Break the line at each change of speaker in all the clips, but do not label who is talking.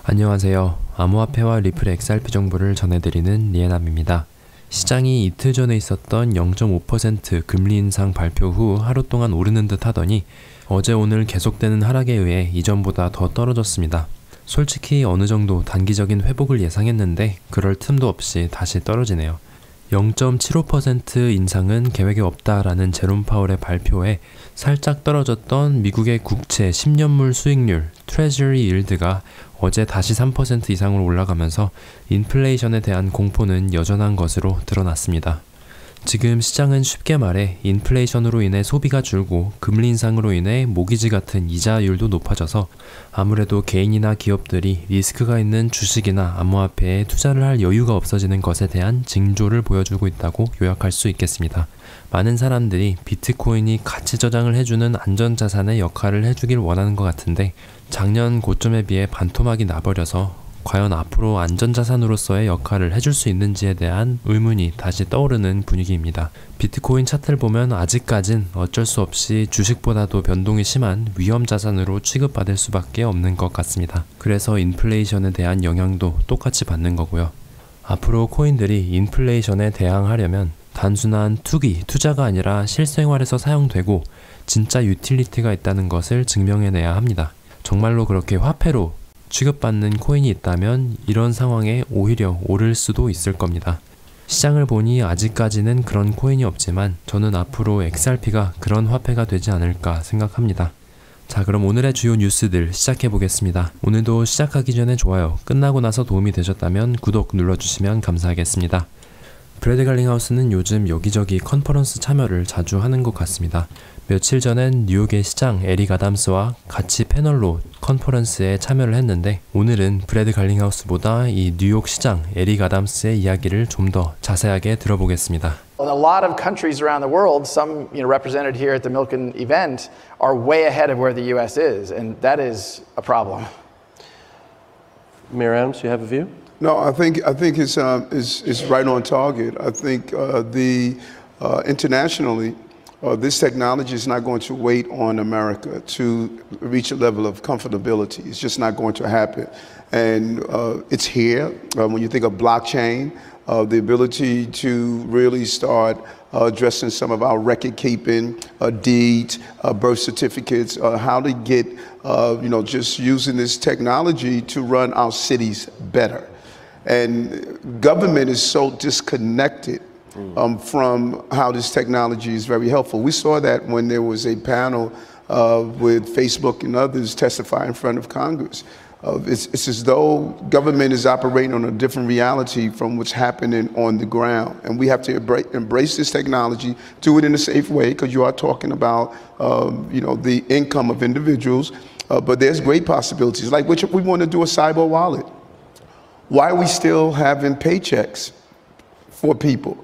안녕하세요. 암호화폐와 리플의 XRP 정보를 전해드리는 리에남입니다. 시장이 이틀 전에 있었던 0.5% 금리 인상 발표 후 하루 동안 오르는 듯 하더니 어제 오늘 계속되는 하락에 의해 이전보다 더 떨어졌습니다. 솔직히 어느 정도 단기적인 회복을 예상했는데 그럴 틈도 없이 다시 떨어지네요. 0.75% 인상은 계획에 없다라는 제롬 파월의 발표에 살짝 떨어졌던 미국의 국채 10년물 수익률 트레저리 일드가 어제 다시 3% 이상으로 올라가면서 인플레이션에 대한 공포는 여전한 것으로 드러났습니다. 지금 시장은 쉽게 말해 인플레이션으로 인해 소비가 줄고 금리 인상으로 인해 모기지 같은 이자율도 높아져서 아무래도 개인이나 기업들이 리스크가 있는 주식이나 암호화폐에 투자를 할 여유가 없어지는 것에 대한 징조를 보여주고 있다고 요약할 수 있겠습니다. 많은 사람들이 비트코인이 가치 저장을 해주는 안전자산의 역할을 해주길 원하는 것 같은데 작년 고점에 비해 반토막이 나버려서 과연 앞으로 안전자산으로서의 역할을 해줄 수 있는지에 대한 의문이 다시 떠오르는 분위기입니다. 비트코인 차트를 보면 아직까진 어쩔 수 없이 주식보다도 변동이 심한 위험자산으로 취급받을 수밖에 없는 것 같습니다. 그래서 인플레이션에 대한 영향도 똑같이 받는 거고요. 앞으로 코인들이 인플레이션에 대항하려면 단순한 투자가 아니라 실생활에서 사용되고 진짜 유틸리티가 있다는 것을 증명해내야 합니다. 정말로 그렇게 화폐로 취급받는 코인이 있다면 이런 상황에 오히려 오를 수도 있을 겁니다. 시장을 보니 아직까지는 그런 코인이 없지만 저는 앞으로 XRP가 그런 화폐가 되지 않을까 생각합니다. 자, 그럼 오늘의 주요 뉴스들 시작해 보겠습니다. 오늘도 시작하기 전에 좋아요, 끝나고 나서 도움이 되셨다면 구독 눌러주시면 감사하겠습니다. 브래드 갈링하우스는 요즘 여기저기 컨퍼런스 참여를 자주 하는 것 같습니다. 며칠 전엔 뉴욕의 시장 에릭 아담스와 같이 패널로 컨퍼런스에 참여를 했는데 오늘은 브래드 갈링하우스보다 이 뉴욕 시장 에릭 아담스의 이야기를 좀 더 자세하게 들어보겠습니다.
A lot of countries around the world, some represented here at the Milken event, are way ahead of where the U.S. is, and that is a problem.
Mayor Adams, you have a view?
No, I think it's right on target. I think internationally, this technology is not going to wait on America to reach a level of comfortability. It's just not going to happen, and it's here. When you think of blockchain, the ability to really start addressing some of our record keeping, deeds, birth certificates, how to get just using this technology to run our cities better. And government is so disconnected from how this technology is very helpful. We saw that when there was a panel with Facebook and others testify in front of Congress. It's as though government is operating on a different reality from what's happening on the ground. And we have to embrace this technology, do it in a safe way, because you are talking about the income of individuals. But there's great possibilities, like which we want to do a cyber wallet. Why are we still having paychecks for people?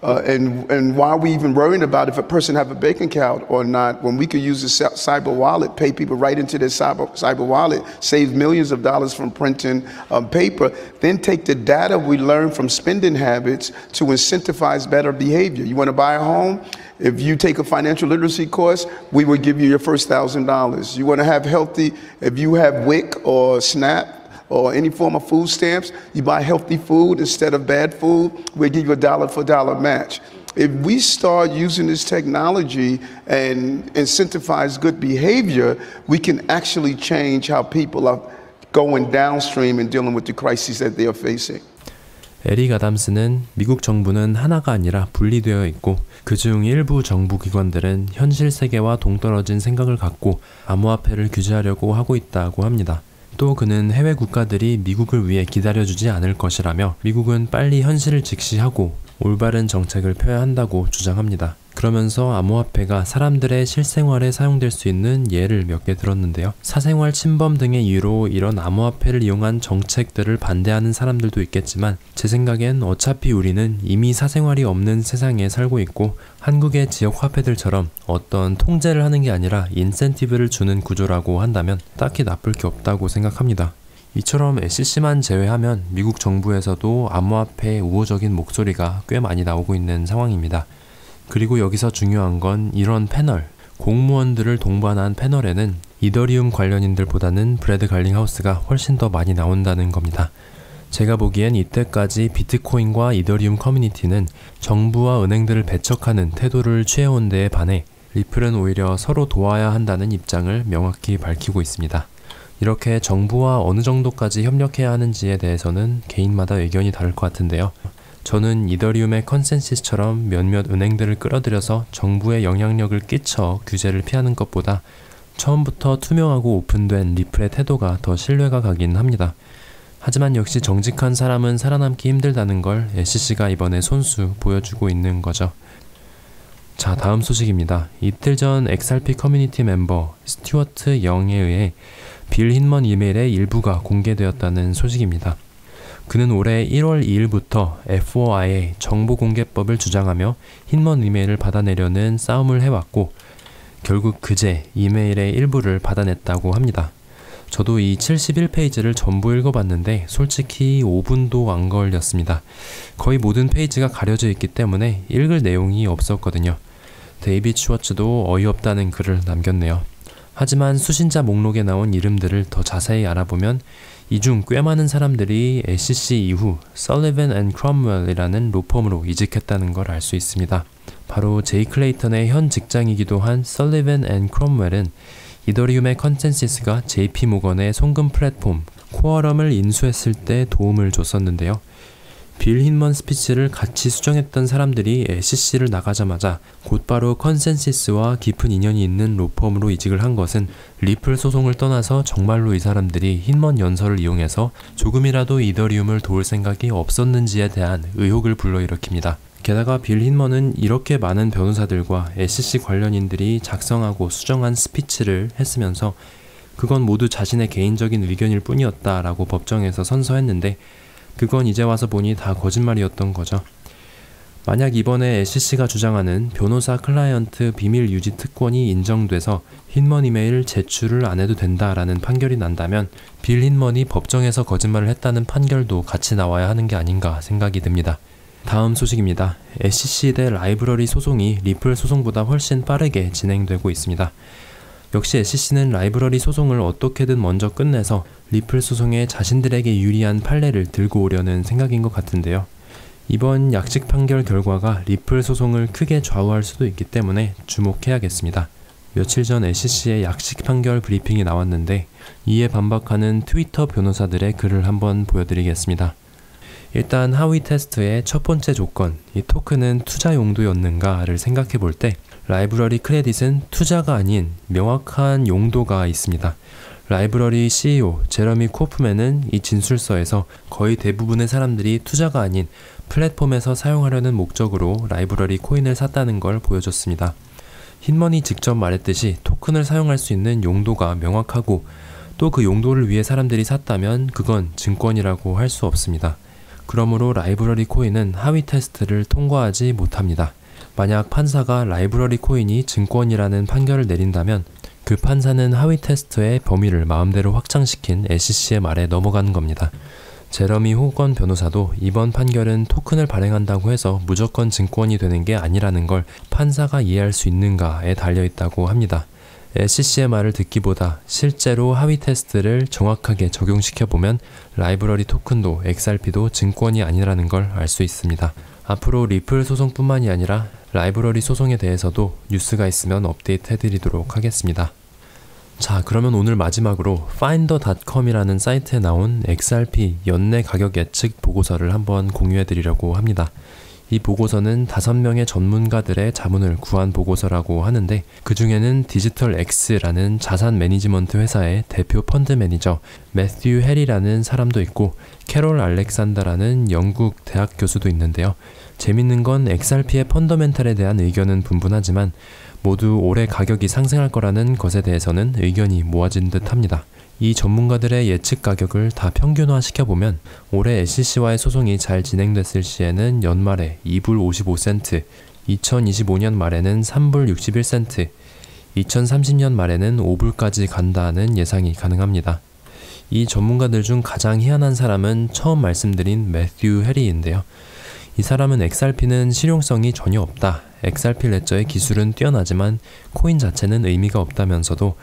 And why are we even worrying about if a person have a bank account or not when we could use a cyber wallet, pay people right into their cyber wallet, save millions of dollars from printing paper, then take the data we learn from spending habits to incentivize better behavior. You want to buy a home? If you take a financial literacy course, we will give you your first $1,000. You want to have healthy, if you have WIC or SNAP, or any form of food stamps, you buy healthy food instead of bad food, we'll give you a dollar for dollar match. If we start using this technology and incentivize good behavior, we can actually change how people are going downstream and dealing with the crises that they are facing.
에릭 아담스는 미국 정부는 하나가 아니라 분리되어 있고 그중 일부 정부 기관들은 현실 세계와 동떨어진 생각을 갖고 암호화폐를 규제하려고 하고 있다고 합니다. 또 그는 해외 국가들이 미국을 위해 기다려주지 않을 것이라며 미국은 빨리 현실을 직시하고 올바른 정책을 펴야 한다고 주장합니다. 그러면서 암호화폐가 사람들의 실생활에 사용될 수 있는 예를 몇 개 들었는데요. 사생활 침범 등의 이유로 이런 암호화폐를 이용한 정책들을 반대하는 사람들도 있겠지만 제 생각엔 어차피 우리는 이미 사생활이 없는 세상에 살고 있고 한국의 지역 화폐들처럼 어떤 통제를 하는 게 아니라 인센티브를 주는 구조라고 한다면 딱히 나쁠 게 없다고 생각합니다. 이처럼 SEC만 제외하면 미국 정부에서도 암호화폐의 우호적인 목소리가 꽤 많이 나오고 있는 상황입니다. 그리고 여기서 중요한 건 이런 패널, 공무원들을 동반한 패널에는 이더리움 관련인들보다는 브래드 갈링하우스가 훨씬 더 많이 나온다는 겁니다. 제가 보기엔 이때까지 비트코인과 이더리움 커뮤니티는 정부와 은행들을 배척하는 태도를 취해온 데에 반해 리플은 오히려 서로 도와야 한다는 입장을 명확히 밝히고 있습니다. 이렇게 정부와 어느 정도까지 협력해야 하는지에 대해서는 개인마다 의견이 다를 것 같은데요. 저는 이더리움의 컨센시스처럼 몇몇 은행들을 끌어들여서 정부에 영향력을 끼쳐 규제를 피하는 것보다 처음부터 투명하고 오픈된 리플의 태도가 더 신뢰가 가긴 합니다. 하지만 역시 정직한 사람은 살아남기 힘들다는 걸 SEC가 이번에 손수 보여주고 있는 거죠. 자, 다음 소식입니다. 이틀 전 XRP 커뮤니티 멤버 스튜어트 영에 의해 빌 힌먼 이메일의 일부가 공개되었다는 소식입니다. 그는 올해 1월 2일부터 FOIA 정보공개법을 주장하며 힌먼 이메일을 받아내려는 싸움을 해왔고 결국 그제 이메일의 일부를 받아냈다고 합니다. 저도 이 71페이지를 전부 읽어봤는데 솔직히 5분도 안 걸렸습니다. 거의 모든 페이지가 가려져 있기 때문에 읽을 내용이 없었거든요. 데이빗 슈워츠도 어이없다는 글을 남겼네요. 하지만 수신자 목록에 나온 이름들을 더 자세히 알아보면 이 중 꽤 많은 사람들이 SEC 이후 설리번 앤 크롬웰이라는 로펌으로 이직했다는 걸 알 수 있습니다. 바로 제이 클레이턴의 현 직장이기도 한 설리번 앤 크롬웰은 이더리움의 컨센시스가 JP 모건의 송금 플랫폼 코어럼을 인수했을 때 도움을 줬었는데요. 빌 힌먼 스피치를 같이 수정했던 사람들이 SEC를 나가자마자 곧바로 컨센시스와 깊은 인연이 있는 로펌으로 이직을 한 것은 리플 소송을 떠나서 정말로 이 사람들이 힌먼 연설을 이용해서 조금이라도 이더리움을 도울 생각이 없었는지에 대한 의혹을 불러일으킵니다. 게다가 빌 힌먼은 이렇게 많은 변호사들과 SEC 관련인들이 작성하고 수정한 스피치를 했으면서 그건 모두 자신의 개인적인 의견일 뿐이었다라고 법정에서 선서했는데 그건 이제 와서 보니 다 거짓말이었던 거죠. 만약 이번에 SEC가 주장하는 변호사 클라이언트 비밀 유지 특권이 인정돼서 힌먼 이메일 제출을 안 해도 된다라는 판결이 난다면 빌 힌먼이 법정에서 거짓말을 했다는 판결도 같이 나와야 하는 게 아닌가 생각이 듭니다. 다음 소식입니다. SEC 대 라이브러리 소송이 리플 소송보다 훨씬 빠르게 진행되고 있습니다. 역시 SEC는 라이브러리 소송을 어떻게든 먼저 끝내서 리플 소송에 자신들에게 유리한 판례를 들고 오려는 생각인 것 같은데요. 이번 약식 판결 결과가 리플 소송을 크게 좌우할 수도 있기 때문에 주목해야겠습니다. 며칠 전 SEC의 약식 판결 브리핑이 나왔는데 이에 반박하는 트위터 변호사들의 글을 한번 보여드리겠습니다. 일단 하위 테스트의 첫 번째 조건, 이 토큰은 투자 용도였는가를 생각해 볼 때 라이브러리 크레딧은 투자가 아닌 명확한 용도가 있습니다. 라이브러리 CEO 제러미 코프맨은 이 진술서에서 거의 대부분의 사람들이 투자가 아닌 플랫폼에서 사용하려는 목적으로 라이브러리 코인을 샀다는 걸 보여줬습니다. 힌먼이 직접 말했듯이 토큰을 사용할 수 있는 용도가 명확하고 또 그 용도를 위해 사람들이 샀다면 그건 증권이라고 할 수 없습니다. 그러므로 라이브러리 코인은 하위 테스트를 통과하지 못합니다. 만약 판사가 라이브러리 코인이 증권이라는 판결을 내린다면 그 판사는 하위 테스트의 범위를 마음대로 확장시킨 SEC의 말에 넘어가는 겁니다. 제러미 호건 변호사도 이번 판결은 토큰을 발행한다고 해서 무조건 증권이 되는 게 아니라는 걸 판사가 이해할 수 있는가에 달려있다고 합니다. SEC의 말을 듣기보다 실제로 하위 테스트를 정확하게 적용시켜보면 라이브러리 토큰도 XRP도 증권이 아니라는 걸 알 수 있습니다. 앞으로 리플 소송뿐만이 아니라 라이브러리 소송에 대해서도 뉴스가 있으면 업데이트 해드리도록 하겠습니다. 자, 그러면 오늘 마지막으로 finder.com이라는 사이트에 나온 XRP 연내 가격 예측 보고서를 한번 공유해드리려고 합니다. 이 보고서는 5명의 전문가들의 자문을 구한 보고서라고 하는데 그 중에는 디지털X라는 자산 매니지먼트 회사의 대표 펀드 매니저 매튜 해리라는 사람도 있고 캐롤 알렉산더라는 영국 대학 교수도 있는데요. 재밌는 건 XRP의 펀더멘탈에 대한 의견은 분분하지만 모두 올해 가격이 상승할 거라는 것에 대해서는 의견이 모아진 듯 합니다. 이 전문가들의 예측 가격을 다 평균화 시켜보면 올해 SEC와의 소송이 잘 진행됐을 시에는 연말에 2불 55센트, 2025년 말에는 3불 61센트, 2030년 말에는 5불까지 간다는 예상이 가능합니다. 이 전문가들 중 가장 희한한 사람은 처음 말씀드린 매튜 해리인데요. 이 사람은 XRP는 실용성이 전혀 없다. XRP 레저의 기술은 뛰어나지만 코인 자체는 의미가 없다면서도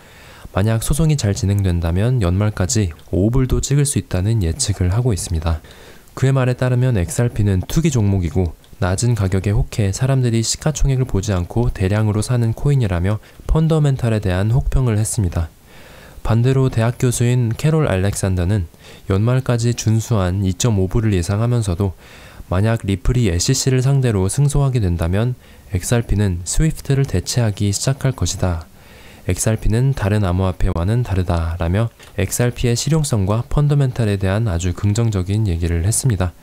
만약 소송이 잘 진행된다면 연말까지 5불도 찍을 수 있다는 예측을 하고 있습니다. 그의 말에 따르면 XRP는 투기 종목이고 낮은 가격에 혹해 사람들이 시가총액을 보지 않고 대량으로 사는 코인이라며 펀더멘탈에 대한 혹평을 했습니다. 반대로 대학 교수인 캐롤 알렉산더는 연말까지 준수한 2.5불을 예상하면서도 만약 리플이 SEC를 상대로 승소하게 된다면 XRP는 스위프트를 대체하기 시작할 것이다. XRP는 다른 암호화폐와는 다르다라며 XRP의 실용성과 펀더멘탈에 대한 아주 긍정적인 얘기를 했습니다.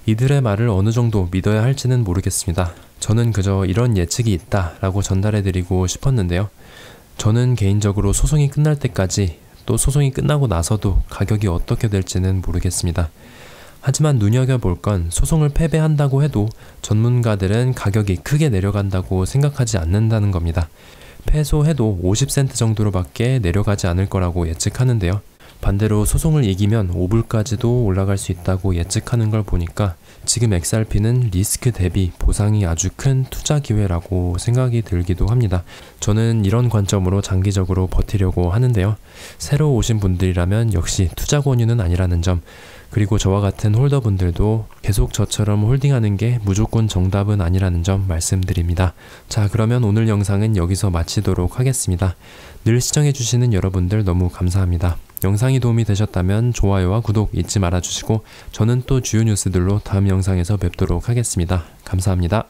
이들의 말을 어느 정도 믿어야 할지는 모르겠습니다. 저는 그저 이런 예측이 있다라고 전달해드리고 싶었는데요. 저는 개인적으로 소송이 끝날 때까지 또 소송이 끝나고 나서도 가격이 어떻게 될지는 모르겠습니다. 하지만 눈여겨볼 건 소송을 패배한다고 해도 전문가들은 가격이 크게 내려간다고 생각하지 않는다는 겁니다. 패소해도 50센트 정도로밖에 내려가지 않을 거라고 예측하는데요. 반대로 소송을 이기면 5불까지도 올라갈 수 있다고 예측하는 걸 보니까 지금 XRP는 리스크 대비 보상이 아주 큰 투자 기회라고 생각이 들기도 합니다. 저는 이런 관점으로 장기적으로 버티려고 하는데요. 새로 오신 분들이라면 역시 투자 권유는 아니라는 점, 그리고 저와 같은 홀더분들도 계속 저처럼 홀딩하는 게 무조건 정답은 아니라는 점 말씀드립니다. 자, 그러면 오늘 영상은 여기서 마치도록 하겠습니다. 늘 시청해주시는 여러분들 너무 감사합니다. 영상이 도움이 되셨다면 좋아요와 구독 잊지 말아주시고 저는 또 주요 뉴스들로 다음 영상에서 뵙도록 하겠습니다. 감사합니다.